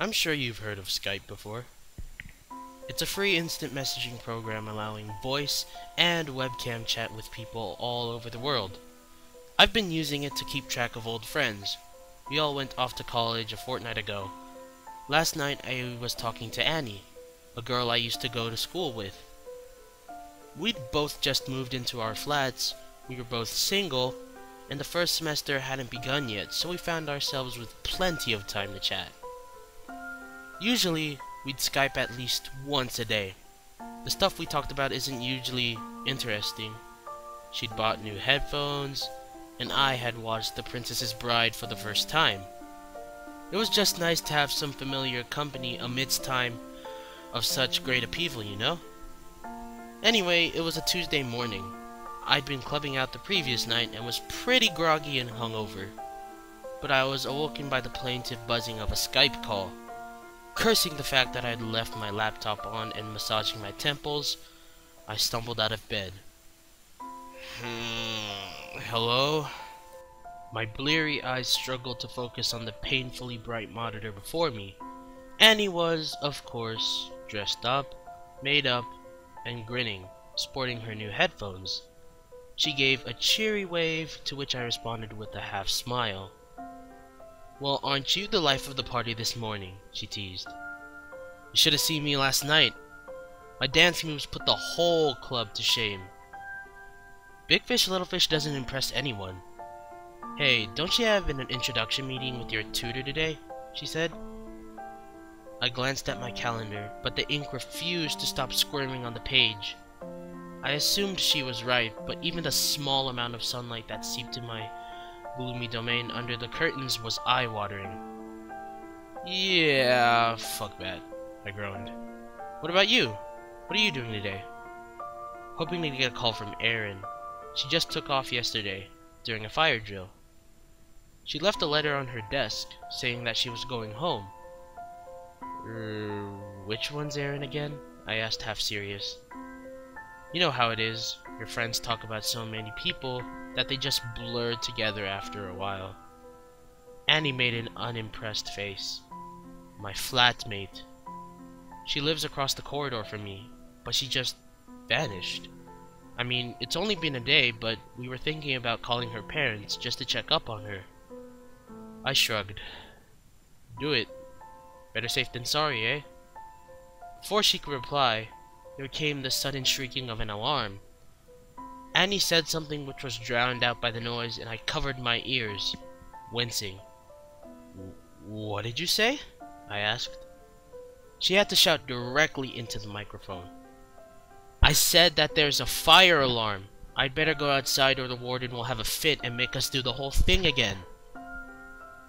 I'm sure you've heard of Skype before. It's a free instant messaging program allowing voice and webcam chat with people all over the world. I've been using it to keep track of old friends. We all went off to college a fortnight ago. Last night I was talking to Annie, a girl I used to go to school with. We'd both just moved into our flats, we were both single, and the first semester hadn't begun yet, so we found ourselves with plenty of time to chat. Usually, we'd Skype at least once a day. The stuff we talked about isn't usually interesting. She'd bought new headphones, and I had watched The Princess's Bride for the first time. It was just nice to have some familiar company amidst time of such great upheaval, you know? Anyway, it was a Tuesday morning. I'd been clubbing out the previous night and was pretty groggy and hungover. But I was awoken by the plaintive buzzing of a Skype call. Cursing the fact that I'd left my laptop on and massaging my temples, I stumbled out of bed. Hello? My bleary eyes struggled to focus on the painfully bright monitor before me. Annie was, of course, dressed up, made up, and grinning, sporting her new headphones. She gave a cheery wave, to which I responded with a half smile. "Well, aren't you the life of the party this morning?" she teased. "You should have seen me last night. My dance moves put the whole club to shame." "Big fish, little fish doesn't impress anyone." "Hey, don't you have an introduction meeting with your tutor today?" she said. I glanced at my calendar, but the ink refused to stop squirming on the page. I assumed she was right, but even the small amount of sunlight that seeped in my gloomy domain under the curtains was eye-watering. "Yeah, fuck that," I groaned. "What about you? What are you doing today?" Hoping to get a call from Erin. She just took off yesterday, during a fire drill. She left a letter on her desk, saying that she was going home. Which one's Erin again?" I asked, half serious. "You know how it is. Your friends talk about so many people that they just blur together after a while." Annie made an unimpressed face. "My flatmate. She lives across the corridor from me, but she just vanished. I mean, it's only been a day, but we were thinking about calling her parents just to check up on her." I shrugged. "Do it. Better safe than sorry, eh?" Before she could reply, there came the sudden shrieking of an alarm. Annie said something which was drowned out by the noise, and I covered my ears, wincing. "What did you say?" I asked. She had to shout directly into the microphone. "I said that there's a fire alarm. I'd better go outside or the warden will have a fit and make us do the whole thing again."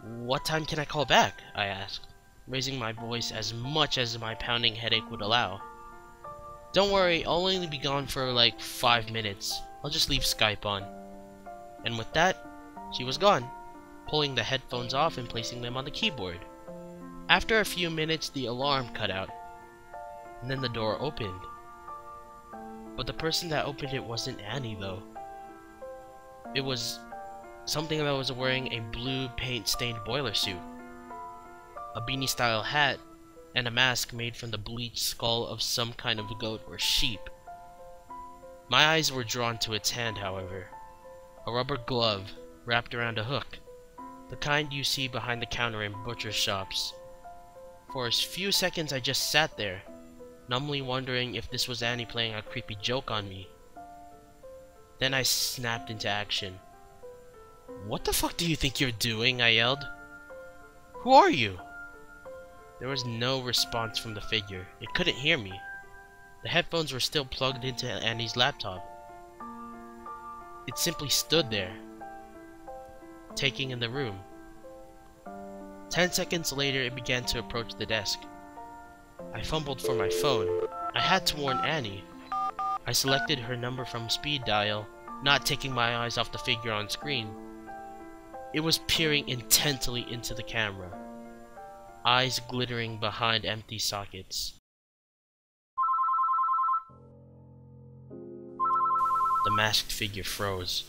"What time can I call back?" I asked, raising my voice as much as my pounding headache would allow. "Don't worry, I'll only be gone for like 5 minutes. I'll just leave Skype on." And with that, she was gone, pulling the headphones off and placing them on the keyboard. After a few minutes, the alarm cut out, and then the door opened. But the person that opened it wasn't Annie, though. It was something that was wearing a blue paint-stained boiler suit, a beanie-style hat, and a mask made from the bleached skull of some kind of goat or sheep. My eyes were drawn to its hand, however. A rubber glove wrapped around a hook, the kind you see behind the counter in butcher shops. For a few seconds I just sat there, numbly wondering if this was Annie playing a creepy joke on me. Then I snapped into action. "What the fuck do you think you're doing?" I yelled. "Who are you?" There was no response from the figure. It couldn't hear me. The headphones were still plugged into Annie's laptop. It simply stood there, taking in the room. 10 seconds later, it began to approach the desk. I fumbled for my phone. I had to warn Annie. I selected her number from speed dial, not taking my eyes off the figure on screen. It was peering intently into the camera, eyes glittering behind empty sockets. The masked figure froze.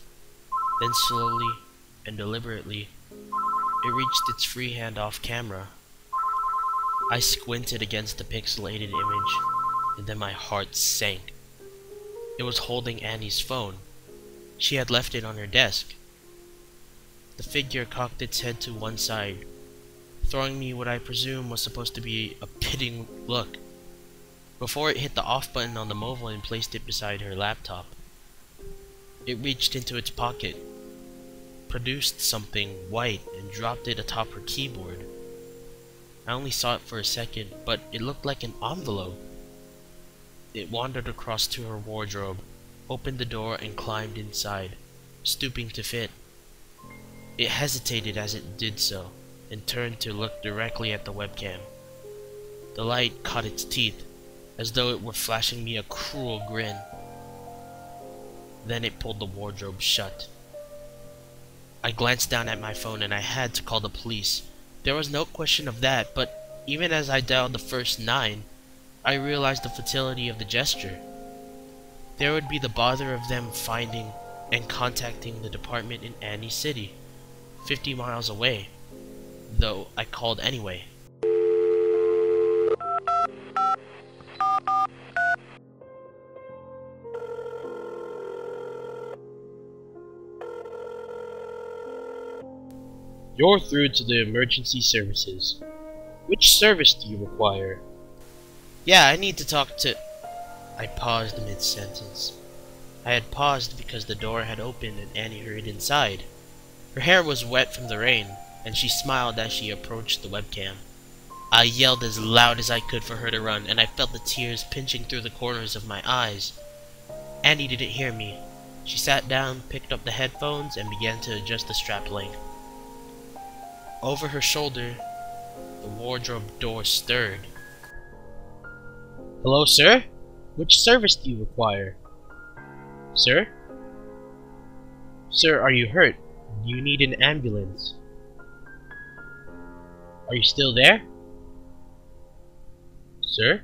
Then slowly and deliberately, it reached its free hand off camera. I squinted against the pixelated image, and then my heart sank. It was holding Annie's phone. She had left it on her desk. The figure cocked its head to one side, throwing me what I presume was supposed to be a pitying look, before it hit the off button on the mobile and placed it beside her laptop. It reached into its pocket, produced something white, and dropped it atop her keyboard. I only saw it for a second, but it looked like an envelope. It wandered across to her wardrobe, opened the door, and climbed inside, stooping to fit. It hesitated as it did so, and turned to look directly at the webcam. The light caught its teeth, as though it were flashing me a cruel grin. Then it pulled the wardrobe shut. I glanced down at my phone and I had to call the police. There was no question of that, but even as I dialed the first 9, I realized the futility of the gesture. There would be the bother of them finding and contacting the department in Annie's city, 50 miles away, though I called anyway. You're through to the emergency services. Which service do you require? Yeah, I need to talk to... I paused mid-sentence. I had paused because the door had opened and Annie hurried inside. Her hair was wet from the rain, and she smiled as she approached the webcam. I yelled as loud as I could for her to run, and I felt the tears pinching through the corners of my eyes. Annie didn't hear me. She sat down, picked up the headphones, and began to adjust the strap length. Over her shoulder, the wardrobe door stirred. Hello, sir? Which service do you require? Sir? Sir, are you hurt? Do you need an ambulance? Are you still there? Sir?